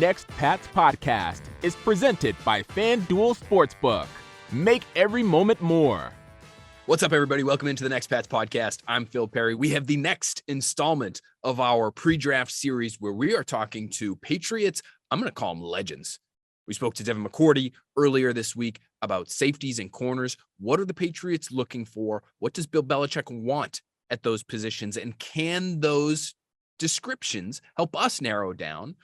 Next Pats podcast is presented by FanDuel Sportsbook. Make every moment more. What's up, everybody? Welcome into the Next Pats podcast. I'm Phil Perry. We have the next installment of our pre-draft series where we are talking to Patriots. I'm going to call them legends. We spoke to Devin McCourty earlier this week about safeties and corners. What are the Patriots looking for? What does Bill Belichick want at those positions? And can those descriptions help us narrow down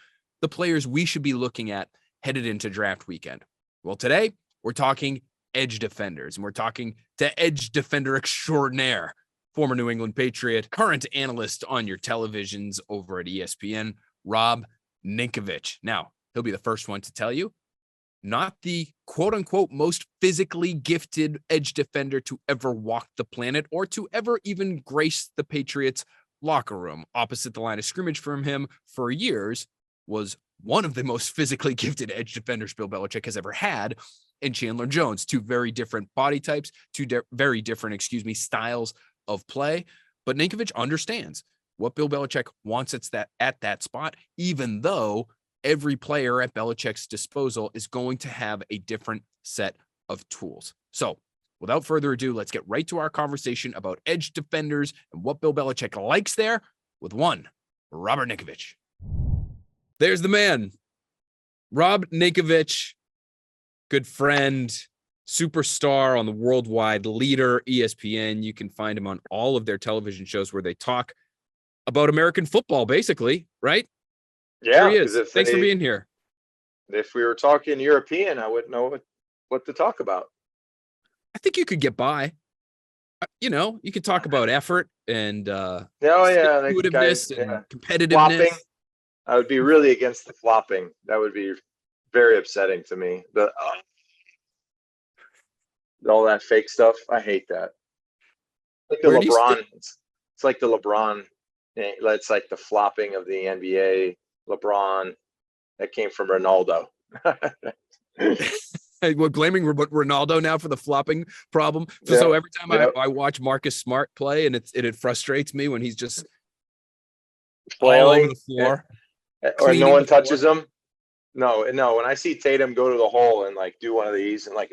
the players we should be looking at headed into draft weekend? Well, today we're talking edge defenders, and we're talking to edge defender extraordinaire, former New England Patriot, current analyst on your televisions over at ESPN, Rob Ninkovich. Now, he'll be the first one to tell you, not the quote-unquote most physically gifted edge defender to ever walk the planet or to ever even grace the Patriots locker room. Opposite the line of scrimmage from him for years was one of the most physically gifted edge defenders Bill Belichick has ever had in Chandler Jones. Two very different body types, very different, styles of play. But Ninkovich understands what Bill Belichick wants at that spot, even though every player at Belichick's disposal is going to have a different set of tools. So without further ado, let's get right to our conversation about edge defenders and what Bill Belichick likes there with one Robert Ninkovich. There's the man, Rob Ninkovich, good friend, superstar on the worldwide leader, ESPN. You can find him on all of their television shows where they talk about American football, basically, right? Yeah. Here he is. Thanks for being here. If we were talking European, I wouldn't know what to talk about. I think you could get by. You could talk about effort and competitiveness and competitiveness. Flopping. I would be really against the flopping. That would be very upsetting to me. All that fake stuff, I hate that. Like the LeBron, it's like the LeBron. It's like the flopping of the NBA. LeBron, that came from Ronaldo. We're blaming Ronaldo now for the flopping problem. So every time I watch Marcus Smart play, and it frustrates me when he's just flailing all over the floor, or no one touches him. No. When I see Tatum go to the hole and like do one of these and like,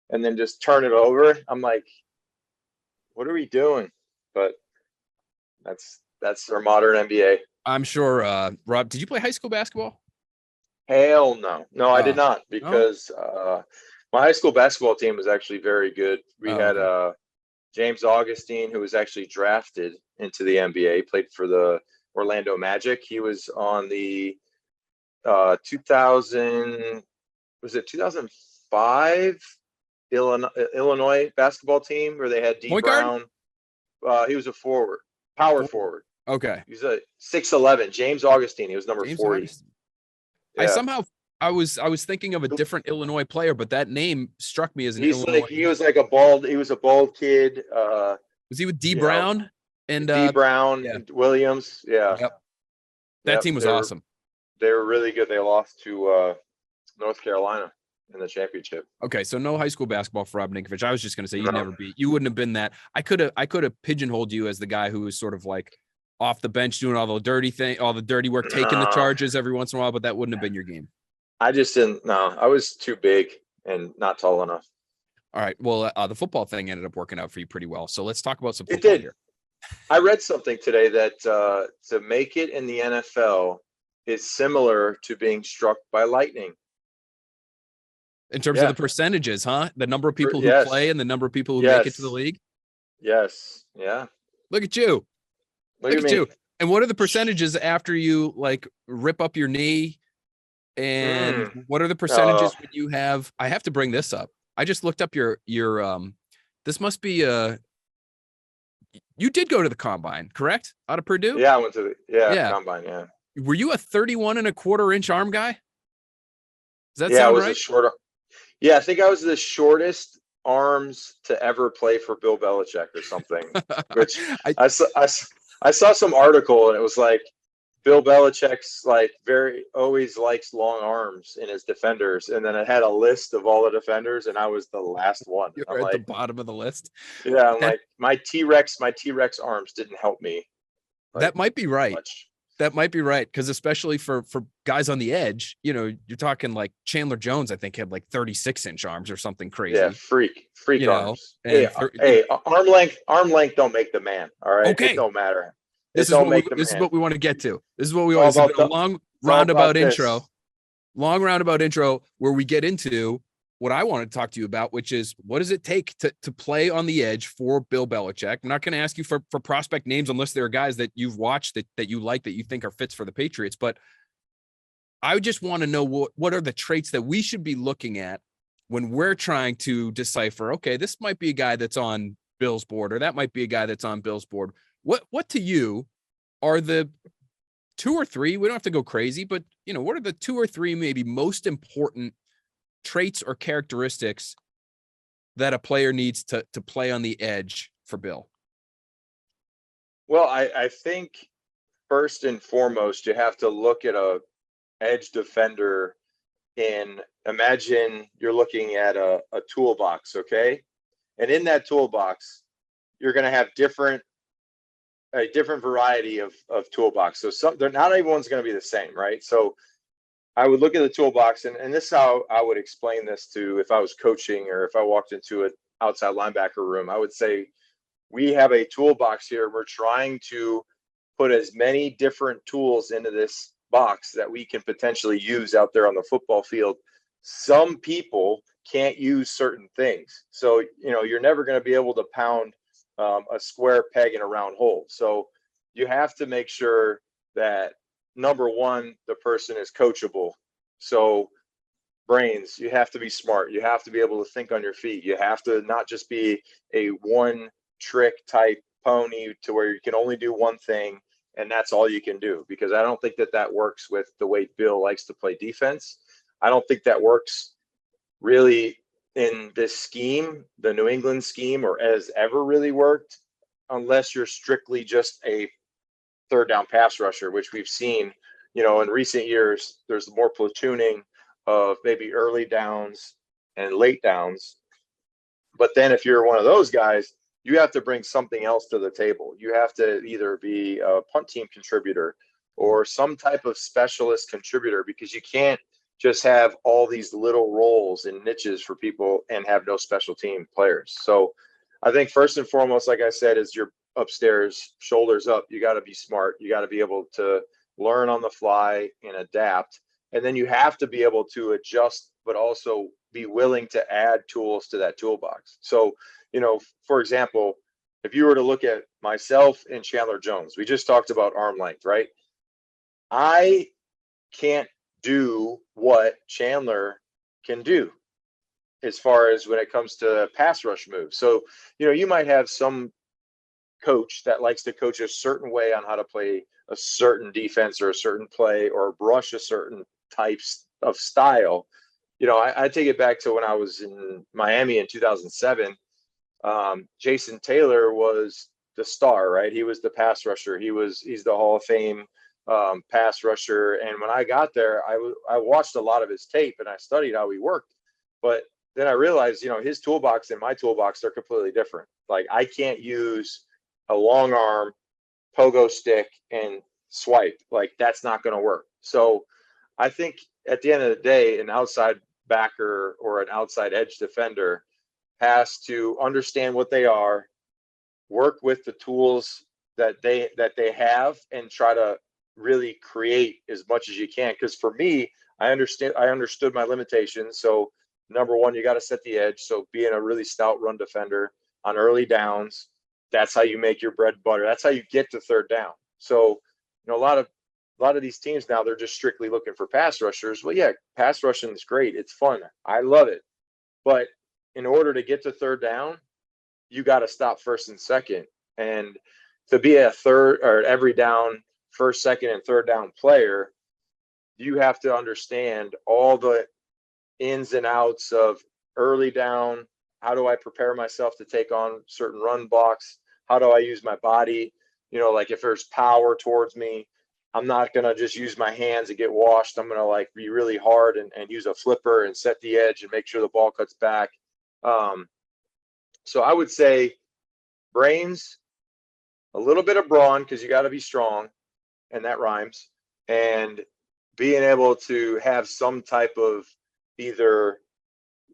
and then just turn it over, I'm like, what are we doing? But that's our modern NBA. I'm sure. Rob, did you play high school basketball? Hell no. No, I did not, because my high school basketball team was actually very good. We had James Augustine, who was actually drafted into the NBA, played for the Orlando Magic. He was on the 2005 Illinois basketball team where they had D. Brown. He was a power forward. Okay. He's a 6'11". James Augustine. He was number 40. Yeah. I was thinking of a different Illinois player, but that name struck me as an Illinois. He was a bald kid. Was he with D. Brown? And D. Brown and Williams. Yeah. Yep. That team was awesome. They were really good. They lost to North Carolina in the championship. Okay, so no high school basketball for Rob Ninkovich. I was just going to say you wouldn't have been that. I could have pigeonholed you as the guy who was sort of like off the bench doing all the dirty work, taking the charges every once in a while, but that wouldn't have been your game. I just didn't. No, I was too big and not tall enough. All right. Well, the football thing ended up working out for you pretty well. So let's talk about some football here. I read something today that to make it in the NFL is similar to being struck by lightning. In terms of the percentages, huh? The number of people who play and the number of people who make it to the league? Yes. Yeah. Look at you. Look at you. And what are the percentages after you like rip up your knee? And what are the percentages when you have, I have to bring this up. I just looked up your this must be you did go to the combine, correct? Out of Purdue? Yeah, I went to the combine, yeah. Were you a 31.25-inch arm guy? Does that sound right? I was a short. Yeah, I think I was the shortest arms to ever play for Bill Belichick or something. Which I saw some article and it was like Bill Belichick's like always likes long arms in his defenders, and then it had a list of all the defenders, and I was the last one. You're at the bottom of the list. Yeah, I'm like my T-Rex arms didn't help me. That might be right. Much. That might be right, because especially for guys on the edge, you're talking like Chandler Jones, I think, had like 36-inch arms or something crazy. Yeah, freak arms. And arm length don't make the man. All right, okay. It don't matter. This is what we want to get to. This is what we always a long roundabout intro where we get into what I want to talk to you about, which is what does it take to play on the edge for Bill Belichick? I'm not going to ask you for prospect names unless there are guys that you've watched that you like, that you think are fits for the Patriots. But I just want to know what are the traits that we should be looking at when we're trying to decipher, okay, this might be a guy that's on Bill's board, or that might be a guy that's on Bill's board. What to you are the 2 or 3, we don't have to go crazy, but what are the 2 or 3 maybe most important traits or characteristics that a player needs to play on the edge for Bill? Well, I think first and foremost, you have to look at a edge defender and imagine you're looking at a toolbox, okay? And in that toolbox, you're going to have a different variety of toolbox. So not everyone's going to be the same, right? So I would look at the toolbox, and this is how I would explain this to if I was coaching or if I walked into an outside linebacker room. I would say, we have a toolbox here. We're trying to put as many different tools into this box that we can potentially use out there on the football field. Some people can't use certain things. So, you're never going to be able to pound a square peg in a round hole. So you have to make sure that, number one, the person is coachable. So brains, you have to be smart. You have to be able to think on your feet. You have to not just be a one trick type pony to where you can only do one thing and that's all you can do, because I don't think that works with the way Bill likes to play defense. I don't think that works really in this scheme, the New England scheme, or has ever really worked, unless you're strictly just a third down pass rusher, which we've seen, in recent years. There's more platooning of maybe early downs and late downs. But then if you're one of those guys, you have to bring something else to the table. You have to either be a punt team contributor or some type of specialist contributor, because you can't just have all these little roles and niches for people and have no special team players. So I think first and foremost, like I said, is you're upstairs, shoulders up. You got to be smart. You got to be able to learn on the fly and adapt. And then you have to be able to adjust, but also be willing to add tools to that toolbox. So, for example, if you were to look at myself and Chandler Jones, we just talked about arm length, right? I can't do what Chandler can do as far as when it comes to pass rush moves. So, you might have some coach that likes to coach a certain way on how to play a certain defense or a certain play or brush a certain types of style. I take it back to when I was in Miami in 2007. Jason Taylor was the star, right? He was the pass rusher. He's the Hall of Fame pass rusher. And when I got there, I watched a lot of his tape and I studied how he worked. But then I realized, his toolbox and my toolbox are completely different. Like, I can't use a long arm, pogo stick, and swipe. Like, that's not going to work. So I think at the end of the day, an outside backer or an outside edge defender has to understand what they are, work with the tools that they have, and try to really create as much as you can. Because for me, I understood my limitations. So number one, you got to set the edge. So being a really stout run defender on early downs, that's how you make your bread and butter. That's how you get to third down. So, a lot of these teams now, they're just strictly looking for pass rushers. Well, yeah, pass rushing is great. It's fun. I love it. But in order to get to third down, you got to stop first and second. And to be a third or every down, first, second, and third down player, you have to understand all the ins and outs of early down. How do I prepare myself to take on certain run blocks? How do I use my body? Like if there's power towards me, I'm not going to just use my hands and get washed. I'm going to be really hard and use a flipper and set the edge and make sure the ball cuts back. So I would say brains, a little bit of brawn, because you got to be strong, and that rhymes, and being able to have some type of either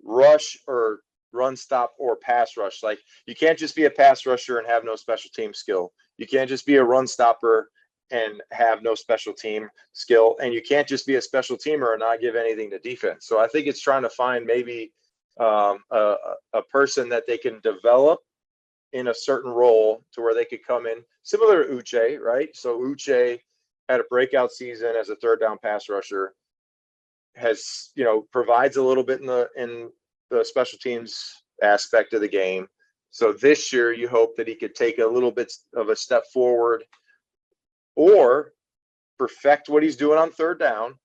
rush or run stop or pass rush. Like, you can't just be a pass rusher and have no special team skill. You can't just be a run stopper and have no special team skill. And you can't just be a special teamer and not give anything to defense. So I think it's trying to find maybe a person that they can develop in a certain role to where they could come in similar to Uche, right? So Uche had a breakout season as a third down pass rusher, has, provides a little bit in the special teams aspect of the game. So this year you hope that he could take a little bit of a step forward or perfect what he's doing on third down,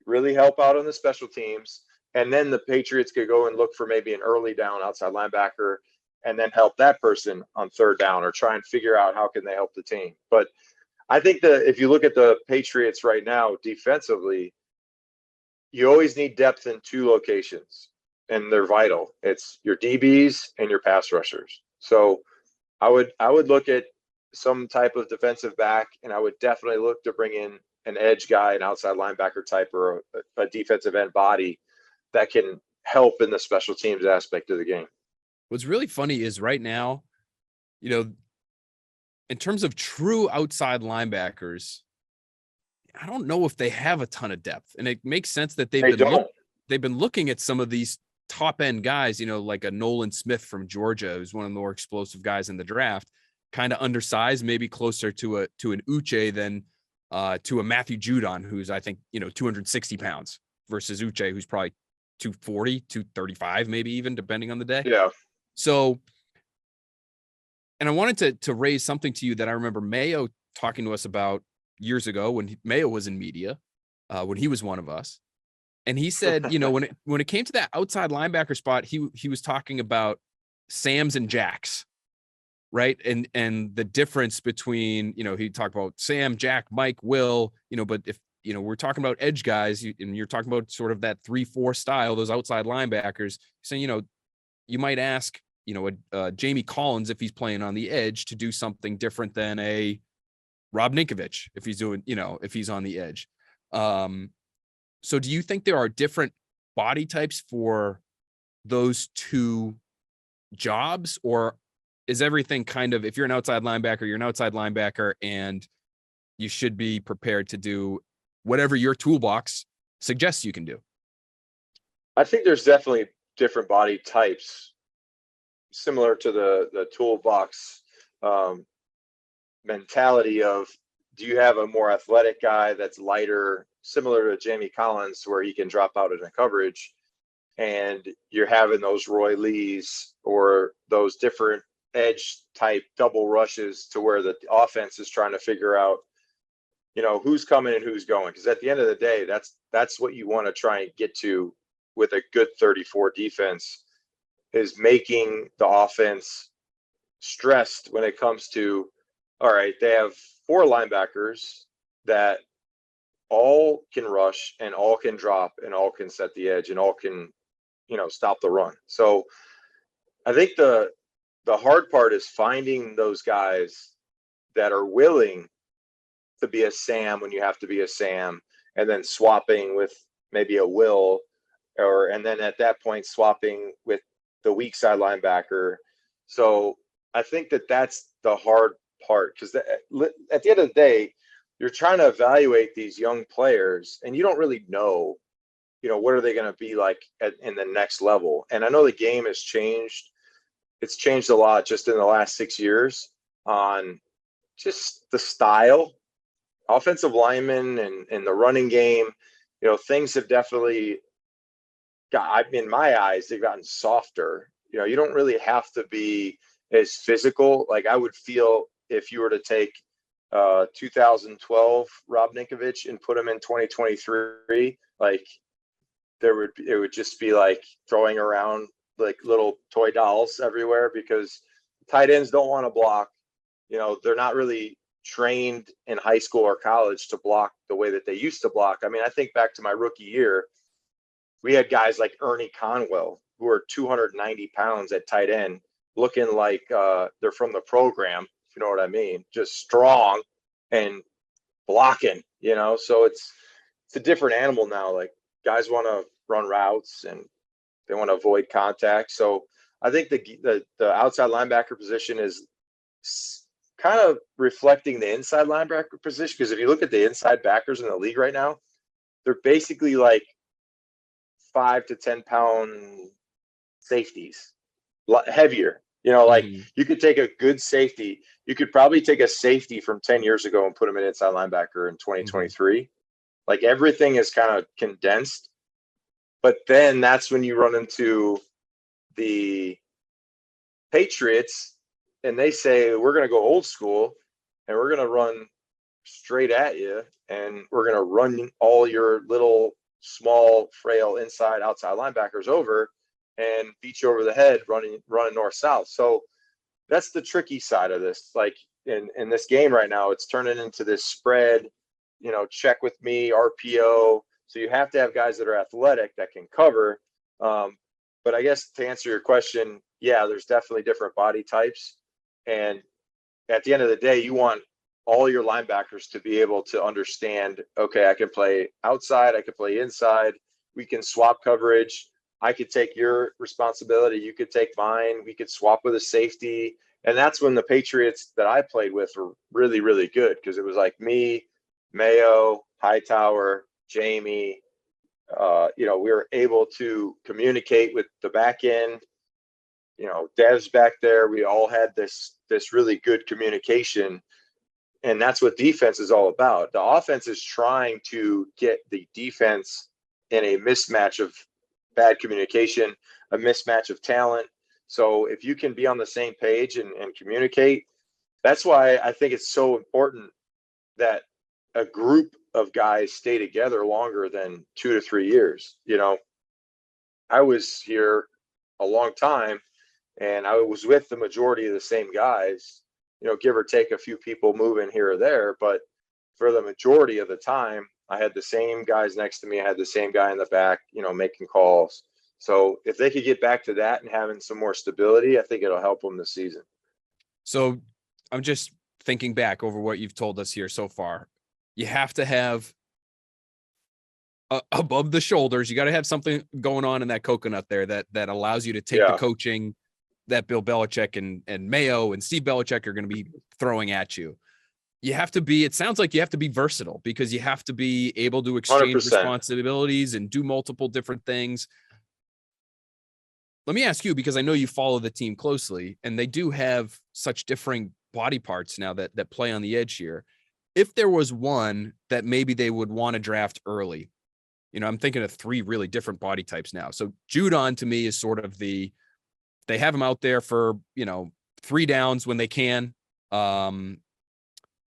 really help out on the special teams. And then the Patriots could go and look for maybe an early down outside linebacker and then help that person on third down, or try and figure out how can they help the team. But I think that if you look at the Patriots right now defensively, you always need depth in two locations, and they're vital. It's your DBs and your pass rushers. So I would look at some type of defensive back, and I would definitely look to bring in an edge guy, an outside linebacker type, or a defensive end body that can help in the special teams aspect of the game. What's really funny is right now, in terms of true outside linebackers, I don't know if they have a ton of depth, and it makes sense that they've been looking at some of these top end guys, like a Nolan Smith from Georgia, who's one of the more explosive guys in the draft, kind of undersized, maybe closer to an Uche than to a Matthew Judon, who's, I think, 260 pounds, versus Uche, who's probably 240, 235, maybe even, depending on the day. Yeah. So, and I wanted to raise something to you that I remember Mayo talking to us about years ago when Mayo was in media, when he was one of us. And he said, when it came to that outside linebacker spot, he was talking about Sams and Jacks, right? And the difference between, he talked about Sam, Jack, Mike, Will, but if, we're talking about edge guys, and you're talking about sort of that 3-4 style, those outside linebackers, saying, you might ask, Jamie Collins, if he's playing on the edge, to do something different than a Rob Ninkovich if he's doing, if he's on the edge. So do you think there are different body types for those two jobs, or is everything kind of, if you're an outside linebacker, you're an outside linebacker, and you should be prepared to do whatever your toolbox suggests you can do? I think there's definitely different body types, similar to the toolbox mentality of, do you have a more athletic guy that's lighter, similar to Jamie Collins, where he can drop out in a coverage, and you're having those Roy Lees or those different edge type double rushes to where the offense is trying to figure out, who's coming and who's going. Because at the end of the day, that's what you want to try and get to with a good 34 defense, is making the offense stressed when it comes to, all right, they have 4 linebackers that all can rush and all can drop and all can set the edge and all can, stop the run. So I think the hard part is finding those guys that are willing to be a Sam when you have to be a Sam, and then swapping with maybe a Will, and then at that point swapping with the weak side linebacker. So I think that's the hard part, because at the end of the day, you're trying to evaluate these young players, and you don't really know, what are they going to be like in the next level. And I know the game has changed. It's changed a lot just in the last 6 years on just the style, offensive linemen, and the running game. Things have definitely in my eyes, they've gotten softer. You don't really have to be as physical. Like, I would feel if you were to take 2012 Rob Ninkovich and put him in 2023, like, it would just be like throwing around like little toy dolls everywhere, because tight ends don't want to block. They're not really trained in high school or college to block the way that they used to block. I mean, I think back to my rookie year, we had guys like Ernie Conwell, who are 290 pounds at tight end, looking like they're from the program, if you know what I mean, just strong and blocking, so it's a different animal now. Like, guys want to run routes and they want to avoid contact. So I think the outside linebacker position is kind of reflecting the inside linebacker position, because if you look at the inside backers in the league right now, they're basically like 5 to 10 pound safeties, heavier. Like, you could take a good safety. You could probably take a safety from 10 years ago and put him in inside linebacker in 2023. Like, everything is kind of condensed. But then that's when you run into the Patriots and they say, we're going to go old school and we're going to run straight at you, and we're going to run all your little small, frail inside, outside linebackers over and beat you over the head running north-south. So that's the tricky side of this. Like, in this game right now, it's turning into this spread, check with me, RPO. So you have to have guys that are athletic that can cover. But I guess to answer your question, yeah, there's definitely different body types. And at the end of the day, you want all your linebackers to be able to understand, okay, I can play outside, I can play inside, we can swap coverage. I could take your responsibility, you could take mine, we could swap with a safety. And that's when the Patriots that I played with were really, really good, because it was like me, Mayo, Hightower, Jamie. We were able to communicate with the back end. Dev's back there. We all had this really good communication. And that's what defense is all about. The offense is trying to get the defense in a mismatch of bad communication, a mismatch of talent. So if you can be on the same page and communicate, that's why I think it's so important that a group of guys stay together longer than 2 to 3 years. I was here a long time and I was with the majority of the same guys, give or take a few people moving here or there. But for the majority of the time, I had the same guys next to me. I had the same guy in the back, making calls. So if they could get back to that and having some more stability, I think it'll help them this season. So I'm just thinking back over what you've told us here so far. You have to have above the shoulders, you got to have something going on in that coconut there that allows you to take the coaching that Bill Belichick and Mayo and Steve Belichick are going to be throwing at you. You have to be, it sounds like you have to be versatile, because you have to be able to exchange 100%. responsibilities and do multiple different things. Let me ask you, because I know you follow the team closely and they do have such differing body parts now that play on the edge here. If there was one that maybe they would want to draft early, I'm thinking of 3 really different body types now. So Judon to me is sort of they have him out there for, 3 downs when they can.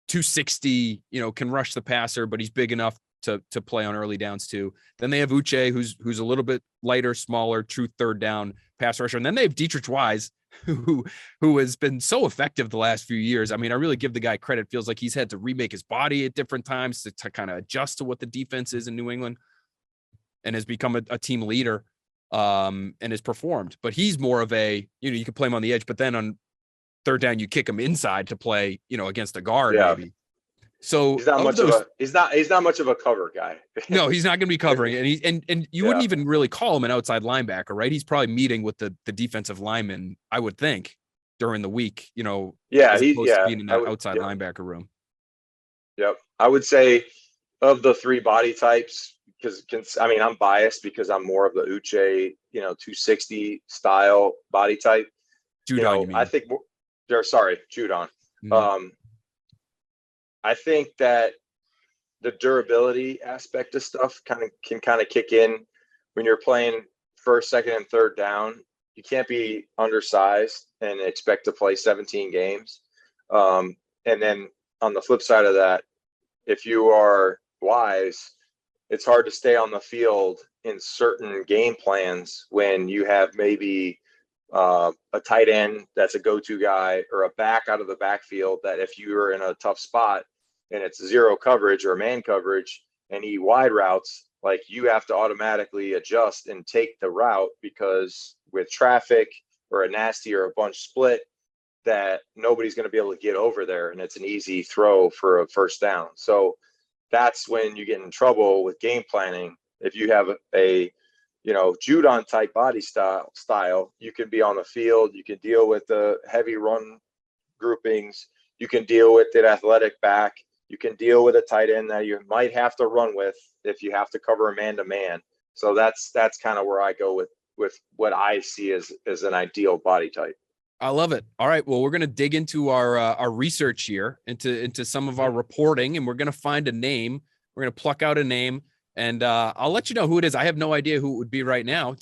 260, can rush the passer, but he's big enough to play on early downs too. Then they have Uche, who's a little bit lighter, smaller, true third down pass rusher. And then they have Dietrich Wise, who has been so effective the last few years. I mean, I really give the guy credit. Feels like he's had to remake his body at different times to kind of adjust to what the defense is in New England, and has become a team leader and has performed. But he's more of a, you can play him on the edge, but then on third down, you kick him inside to play, against a guard maybe. So he's not much of a cover guy. No, he's not going to be covering. And you wouldn't even really call him an outside linebacker, right? He's probably meeting with the defensive lineman, I would think, during the week, he's being in that outside linebacker room. Yep. I would say of the 3 body types, because I'm biased because I'm more of the Uche, 260 style body type. Judon, you mean? I think Judon. Mm-hmm. I think that the durability aspect of stuff can kick in when you're playing first, second, and third down. You can't be undersized and expect to play 17 games. And then on the flip side of that, if you are Wise, it's hard to stay on the field in certain game plans when you have maybe a tight end that's a go-to guy, or a back out of the backfield that if you're in a tough spot and it's zero coverage or man coverage and he wide routes, like, you have to automatically adjust and take the route, because with traffic or a nasty or a bunch split, that nobody's going to be able to get over there, and it's an easy throw for a first down. So that's when you get in trouble with game planning. If you have a Judon type body style, you can be on the field, you can deal with the heavy run groupings, you can deal with an athletic back, you can deal with a tight end that you might have to run with if you have to cover a man-to-man. So that's kind of where I go with what I see as an ideal body type. I love it. All right. Well, we're going to dig into our research here, into some of our reporting, and we're going to find a name. We're going to pluck out a name, and I'll let you know who it is. I have no idea who it would be right now.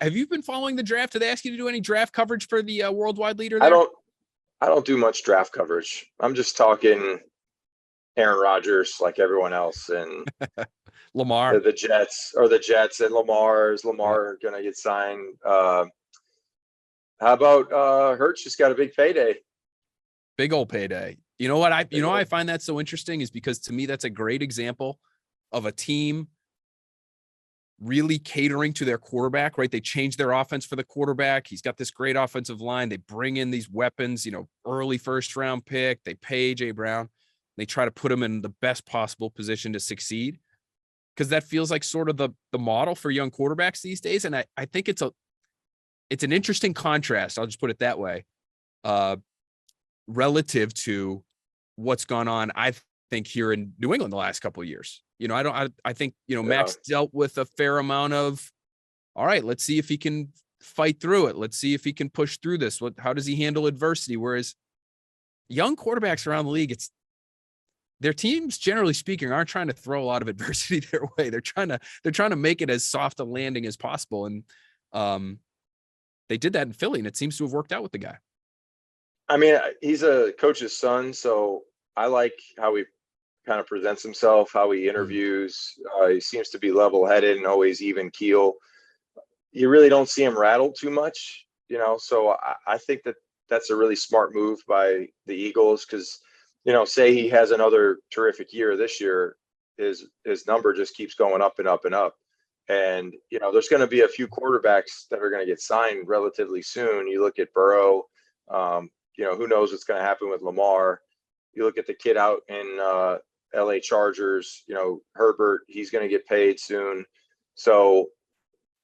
Have you been following the draft? Do they ask you to do any draft coverage for the worldwide leader there? I don't do much draft coverage. I'm just talking Aaron Rodgers like everyone else, and Lamar, the Jets, and Lamar going to get signed. How about Hurts just got a big payday? Big old payday. You know what? I find that so interesting is because to me, that's a great example of a team really catering to their quarterback, right? They change their offense for the quarterback. He's got this great offensive line. They bring in these weapons, early first round pick. They pay AJ Brown. They try to put him in the best possible position to succeed, because that feels like sort of the model for young quarterbacks these days. And I think it's an interesting contrast. I'll just put it that way, relative to what's gone on, I think, here in New England the last couple of years. I think, Max dealt with a fair amount of, all right, let's see if he can fight through it. Let's see if he can push through this. How does he handle adversity? Whereas young quarterbacks around the league, their teams, generally speaking, aren't trying to throw a lot of adversity their way. They're trying to make it as soft a landing as possible. And, they did that in Philly, and it seems to have worked out with the guy. I mean, he's a coach's son, so I like how he kind of presents himself, how he interviews. He seems to be level-headed and always even keel. You really don't see him rattle too much, so I think that's a really smart move by the Eagles, because, say he has another terrific year this year, his number just keeps going up and up and up. And, there's going to be a few quarterbacks that are going to get signed relatively soon. You look at Burrow, who knows what's going to happen with Lamar. You look at the kid out in LA Chargers, Herbert, he's going to get paid soon. So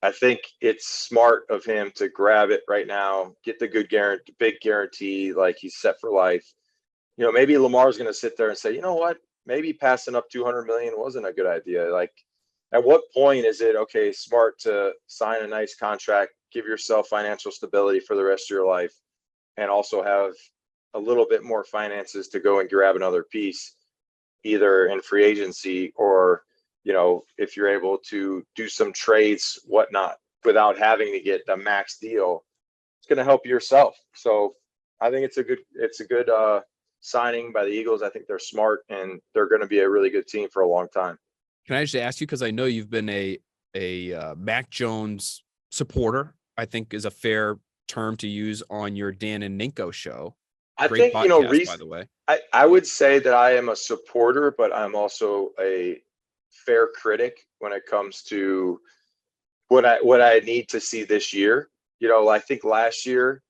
I think it's smart of him to grab it right now, get the big guarantee, like he's set for life. Maybe Lamar's going to sit there and say, you know what, maybe passing up $200 million wasn't a good idea. Like, at what point is it smart to sign a nice contract, give yourself financial stability for the rest of your life, and also have a little bit more finances to go and grab another piece, either in free agency or, if you're able to do some trades, whatnot, without having to get the max deal, it's going to help yourself. So I think it's a good signing by the Eagles. I think they're smart, and they're going to be a really good team for a long time. Can I just ask you, because I know you've been a Mac Jones supporter, I think is a fair term to use on your Dan and Ninko show. Great podcast, by the way. I would say that I am a supporter, but I'm also a fair critic when it comes to what I need to see this year. I think last year,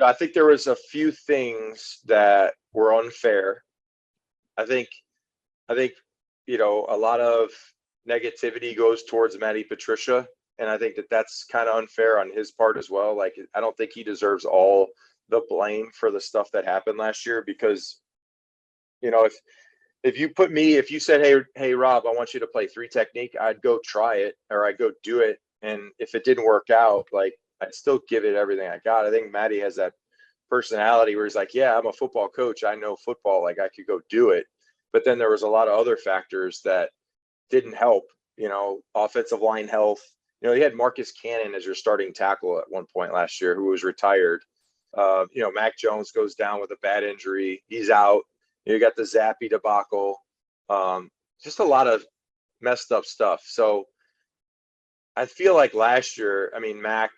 I think there was a few things that were unfair. I think a lot of negativity goes towards Matty Patricia, and I think that's kind of unfair on his part as well. Like, I don't think he deserves all the blame for the stuff that happened last year, because, if you said, hey, Rob, I want you to play 3 technique, I'd go try it, or I'd go do it. And if it didn't work out, like, I'd still give it everything I got. I think Matty has that personality where he's like, yeah, I'm a football coach. I know football. Like, I could go do it. But then there was a lot of other factors that didn't help, offensive line health. You had Marcus Cannon as your starting tackle at one point last year, who was retired. Mac Jones goes down with a bad injury. He's out. You got the Zappy debacle. Just a lot of messed up stuff. So I feel like last year, Mac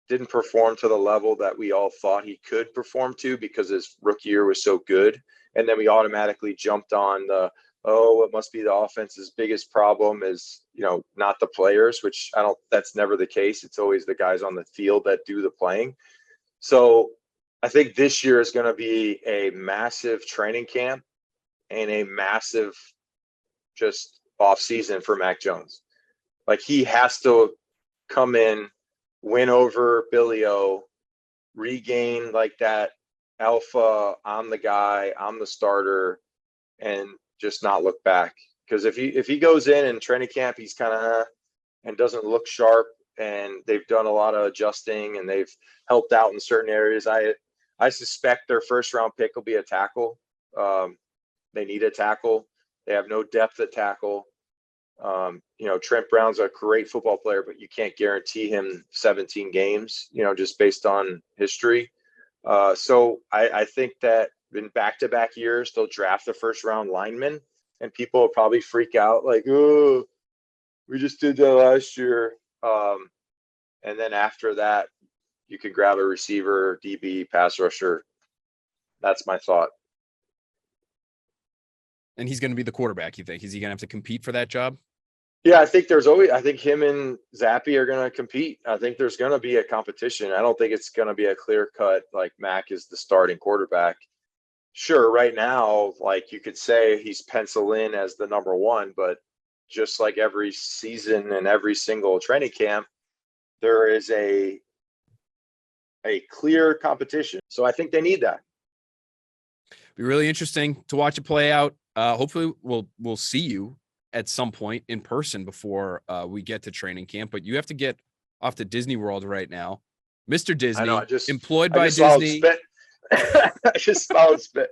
didn't perform to the level that we all thought he could perform to, because his rookie year was so good. And then we automatically jumped on it must be the offense's biggest problem is, not the players, which that's never the case. It's always the guys on the field that do the playing. So I think this year is going to be a massive training camp and a massive just off season for Mac Jones. Like, he has to come in, win over Billy O, regain like that alpha, I'm the guy, I'm the starter, and just not look back. Because if he goes in training camp, he's kind of and doesn't look sharp, and they've done a lot of adjusting and they've helped out in certain areas. I suspect their first round pick will be a tackle. They need a tackle. They have no depth at tackle. Trent Brown's a great football player, but you can't guarantee him 17 games, just based on history. So I think that in back-to-back years, they'll draft a first-round lineman, and people will probably freak out like, oh, we just did that last year. And then after that, you could grab a receiver, DB, pass rusher. That's my thought. And he's going to be the quarterback, you think? Is he going to have to compete for that job? Yeah, I think I think him and Zappy are going to compete. I think there's going to be a competition. I don't think it's going to be a clear cut, like Mac is the starting quarterback. Sure, right now, like you could say he's penciled in as the number one, but just like every season and every single training camp, there is a clear competition. So I think they need that. Be really interesting to watch it play out. Hopefully we'll see you at some point in person before we get to training camp, but you have to get off to Disney World right now. Mr. Disney, employed by Disney. I just swallowed spit.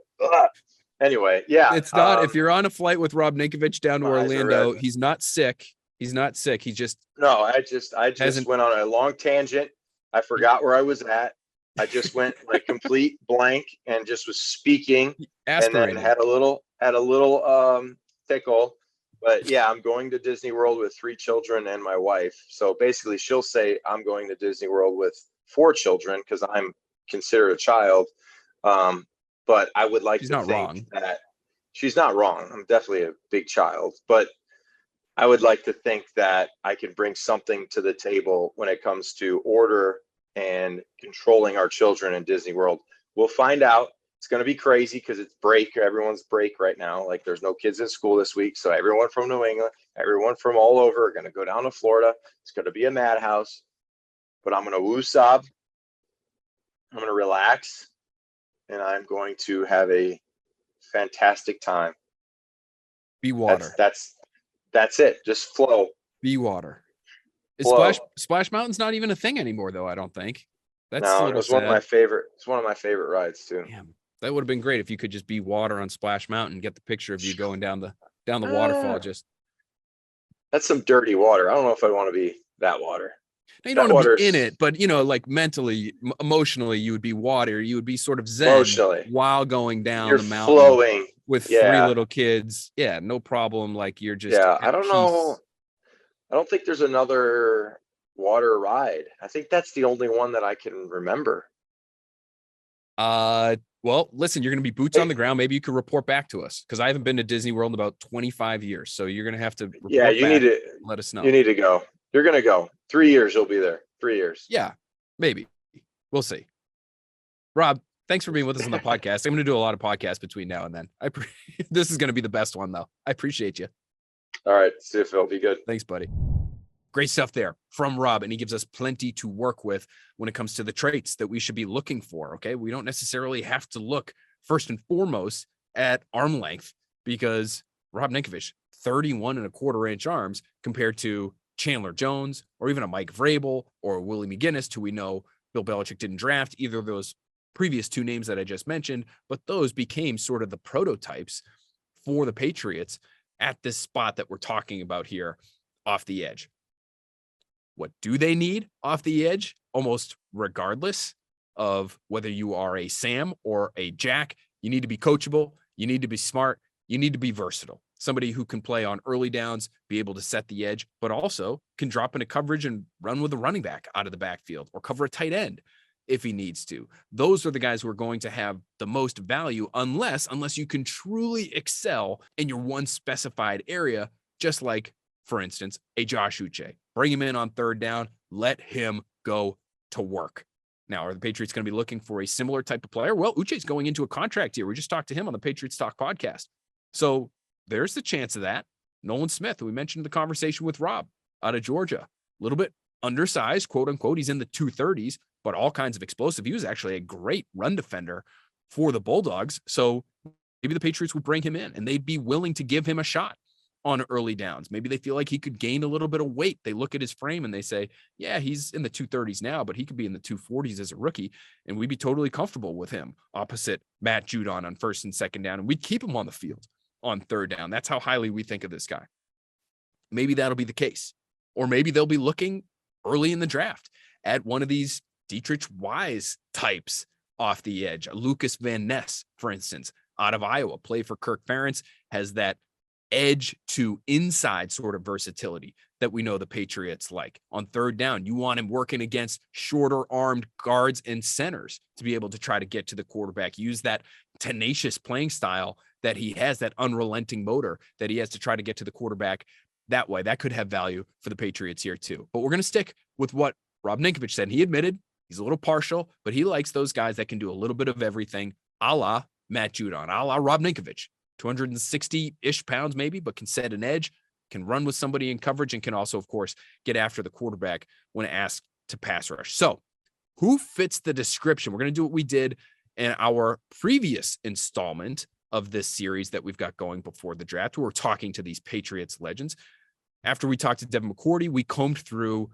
Anyway, yeah. It's not, if you're on a flight with Rob Ninkovich down to Orlando, he's not sick. He's not sick. He just. No, I just went on a long tangent. I forgot where I was at. I just went like complete blank and just was speaking, and then had a little tickle. But yeah, I'm going to Disney World with 3 children and my wife. So basically, she'll say I'm going to Disney World with 4 children because I'm considered a child. But I would like to think that she's not wrong. I'm definitely a big child, but I would like to think that I can bring something to the table when it comes to order and controlling our children in Disney World. We'll find out. It's going to be crazy because it's break. Everyone's break right now. Like, there's no kids in school this week. So everyone from New England, everyone from all over are going to go down to Florida. It's going to be a madhouse, but I'm going to woo-sob. I'm going to relax, and I'm going to have a fantastic time. Be water. That's it. Just flow. Be water. Splash Mountain's not even a thing anymore, though, I don't think. It was one of my favorite. It's one of my favorite rides too. Damn, that would have been great if you could just be water on Splash Mountain, get the picture of you going down the waterfall. Just that's some dirty water. I don't know if I want to be that water. Now, you don't want to be in it, but like mentally, emotionally, you would be water. You would be sort of zen while going down the mountain, flowing with 3 little kids. Yeah, no problem. Like, you're just I don't know. I don't think there's another water ride. I think that's the only one that I can remember. Well, listen, you're going to be boots on the ground. Maybe you could report back to us, because I haven't been to Disney World in about 25 years. So you're going to have to report back. Need to let us know. You need to go. You're going to go. 3 years you'll be there. 3 years. Yeah, maybe. We'll see. Rob, thanks for being with us on the podcast. I'm going to do a lot of podcasts between now and then. This is going to be the best one, though. I appreciate you. All right. See you, Phil. Be good. Thanks, buddy. Great stuff there from Rob, and he gives us plenty to work with when it comes to the traits that we should be looking for, okay? We don't necessarily have to look first and foremost at arm length, because Rob Ninkovich, 31.25-inch arms compared to Chandler Jones or even a Mike Vrabel or Willie McGinnis, who we know Bill Belichick didn't draft, either of those previous 2 names that I just mentioned, but those became sort of the prototypes for the Patriots at this spot that we're talking about here off the edge. What do they need off the edge? Almost regardless of whether you are a Sam or a Jack, you need to be coachable. You need to be smart. You need to be versatile. Somebody who can play on early downs, be able to set the edge, but also can drop into coverage and run with a running back out of the backfield or cover a tight end if he needs to. Those are the guys who are going to have the most value unless you can truly excel in your one specified area, just like, for instance, a Josh Uche. Bring him in on 3rd down. Let him go to work. Now, are the Patriots going to be looking for a similar type of player? Well, Uche's going into a contract year. We just talked to him on the Patriots Talk podcast. So there's the chance of that. Nolan Smith, we mentioned the conversation with Rob out of Georgia, a little bit undersized, quote unquote. He's in the 230s, but all kinds of explosive. He was actually a great run defender for the Bulldogs. So maybe the Patriots would bring him in and they'd be willing to give him a shot on early downs. Maybe they feel like he could gain a little bit of weight. They look at his frame and they say, yeah, he's in the 230s now, but he could be in the 240s as a rookie. And we'd be totally comfortable with him opposite Matt Judon on first and second down. And we'd keep him on the field on third down. That's how highly we think of this guy. Maybe that'll be the case. Or maybe they'll be looking early in the draft at one of these Dietrich Wise types off the edge. Lucas Van Ness, for instance, out of Iowa, play for Kirk Ferentz, has that edge to inside sort of versatility that we know the Patriots like. On third down, you want him working against shorter armed guards and centers to be able to try to get to the quarterback, use that tenacious playing style that he has, that unrelenting motor that he has to try to get to the quarterback that way. That could have value for the Patriots here too. But we're going to stick with what Rob Ninkovich said. He admitted he's a little partial, but he likes those guys that can do a little bit of everything, a la Matt Judon, a la Rob Ninkovich. 260-ish pounds maybe, but can set an edge, can run with somebody in coverage, and can also, of course, get after the quarterback when asked to pass rush. So who fits the description? We're going to do what we did in our previous installment of this series that we've got going before the draft. We're talking to these Patriots legends. After we talked to Devin McCourty, we combed through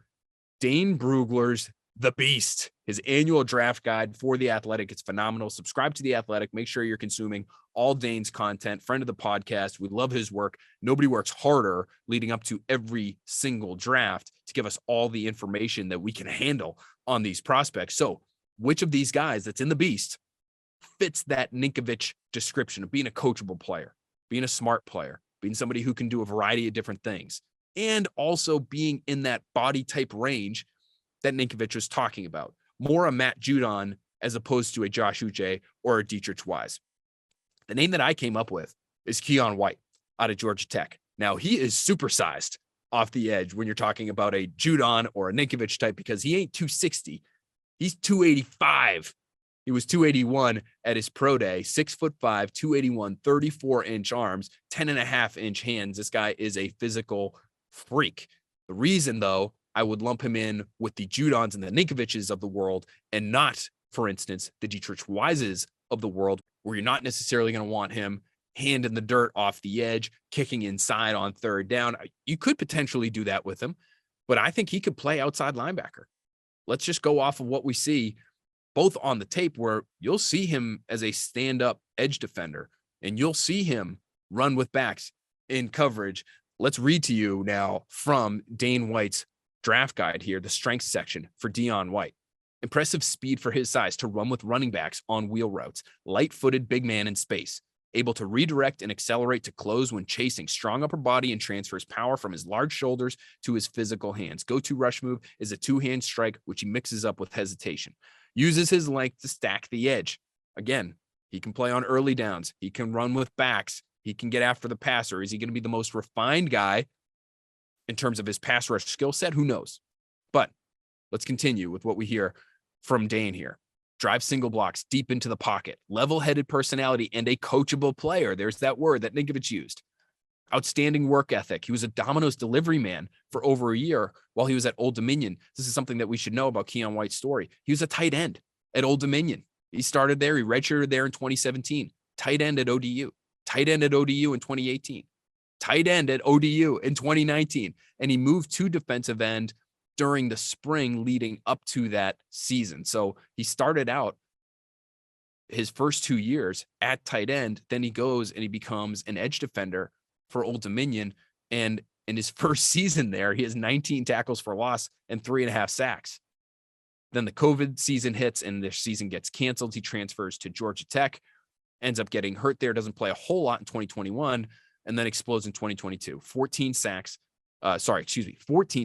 Dane Brugler's The Beast, his annual draft guide for The Athletic. It's phenomenal. Subscribe to The Athletic. Make sure you're consuming all Dane's content. Friend of the podcast. We love his work. Nobody works harder leading up to every single draft to give us all the information that we can handle on these prospects. So which of these guys that's in The Beast fits that Ninkovich description of being a coachable player, being a smart player, being somebody who can do a variety of different things, and also being in that body type range that Ninkovich was talking about? More a Matt Judon as opposed to a Josh Uche or a Dietrich Wise. The name that I came up with is Keon White out of Georgia Tech. Now, he is supersized off the edge when you're talking about a Judon or a Ninkovich type, because he ain't 260. He's 285. He was 281 at his pro day, 6'5", 281, 34-inch arms, 10.5-inch hands. This guy is a physical freak. The reason, though, I would lump him in with the Judons and the Ninkoviches of the world, and not, for instance, the Dietrich Wises of the world, where you're not necessarily going to want him hand in the dirt off the edge, kicking inside on third down. You could potentially do that with him, but I think he could play outside linebacker. Let's just go off of what we see both on the tape, where you'll see him as a stand-up edge defender, and you'll see him run with backs in coverage. Let's read to you now from Dane White's draft guide here, the strengths section for Keon White. Impressive speed for his size to run with running backs on wheel routes. Light-footed big man in space. Able to redirect and accelerate to close when chasing. Strong upper body and transfers power from his large shoulders to his physical hands. Go-to rush move is a two-hand strike, which he mixes up with hesitation. Uses his length to stack the edge. Again, he can play on early downs. He can run with backs. He can get after the passer. Is he going to be the most refined guy in terms of his pass rush skill set? Who knows? But let's continue with what we hear from Dane here. Drive single blocks deep into the pocket, level-headed personality, and a coachable player. There's that word that Ninkovich used. Outstanding work ethic. He was a Domino's delivery man for over a year while he was at Old Dominion. This is something that we should know about Keon White's story. He was a tight end at Old Dominion. He started there. He redshirted there in 2017. Tight end at ODU. Tight end at ODU in 2018. Tight end at ODU in 2019. And he moved to defensive end during the spring leading up to that season. So he started out his first 2 years at tight end. Then he goes and he becomes an edge defender for Old Dominion. And in his first season there, he has 19 tackles for loss and 3.5 sacks. Then the COVID season hits and the season gets canceled. He transfers to Georgia Tech, ends up getting hurt there, doesn't play a whole lot in 2021, and then explodes in 2022. 14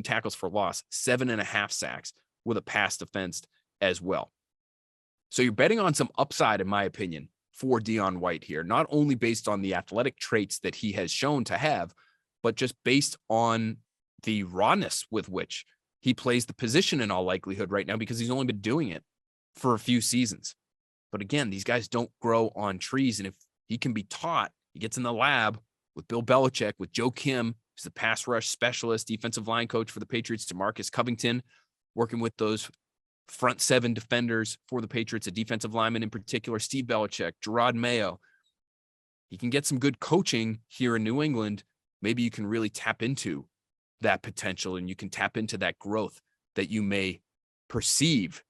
tackles for loss, 7.5 sacks with a pass defense as well. So you're betting on some upside, in my opinion, for Keon White here, not only based on the athletic traits that he has shown to have, but just based on the rawness with which he plays the position in all likelihood right now, because he's only been doing it for a few seasons. But again, these guys don't grow on trees. And if he can be taught, he gets in the lab with Bill Belichick, with Joe Kim, who's the pass rush specialist, defensive line coach for the Patriots, DeMarcus Covington, working with those front seven defenders for the Patriots, a defensive lineman in particular, Steve Belichick, Gerard Mayo. He can get some good coaching here in New England. Maybe you can really tap into that potential and you can tap into that growth that you may perceive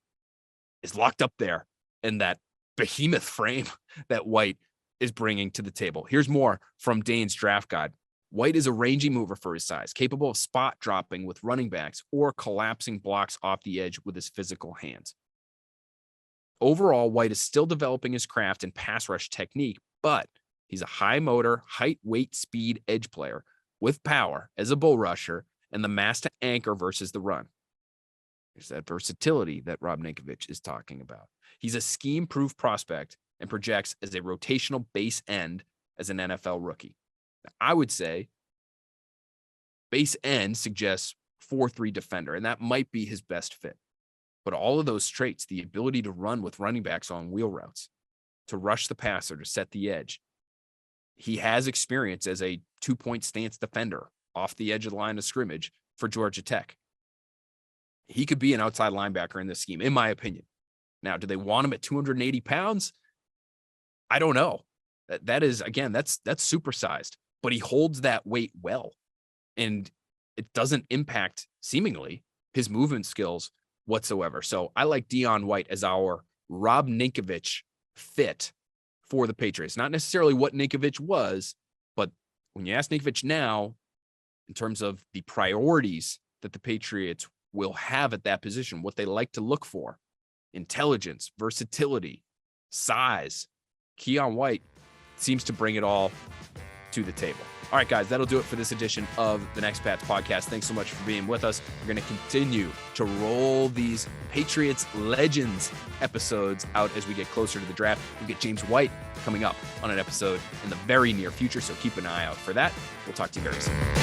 is locked up there in that behemoth frame that White is bringing to the table. Here's more from Dane's draft guide. White is a rangy mover for his size, capable of spot dropping with running backs or collapsing blocks off the edge with his physical hands. Overall, White is still developing his craft and pass rush technique, but he's a high motor, height, weight, speed edge player with power as a bull rusher and the mass to anchor versus the run. There's that versatility that Rob Ninkovich is talking about. He's a scheme-proof prospect and projects as a rotational base end as an NFL rookie. I would say base end suggests 4-3 defender, and that might be his best fit. But all of those traits, the ability to run with running backs on wheel routes, to rush the passer, to set the edge, he has experience as a 2-point stance defender off the edge of the line of scrimmage for Georgia Tech. He could be an outside linebacker in this scheme, in my opinion. Now, do they want him at 280 pounds? I don't know. That is, again, that's supersized, but he holds that weight well. And it doesn't impact, seemingly, his movement skills whatsoever. So I like Keon White as our Rob Ninkovich fit for the Patriots. Not necessarily what Ninkovich was, but when you ask Ninkovich now, in terms of the priorities that the Patriots will have at that position, what they like to look for, intelligence, versatility, size, Keon White seems to bring it all to the table. All right, guys, that'll do it for this edition of the Next Pats podcast. Thanks so much for being with us. We're going to continue to roll these Patriots Legends episodes out as we get closer to the draft. We'll get James White coming up on an episode in the very near future, so keep an eye out for that. We'll talk to you very soon.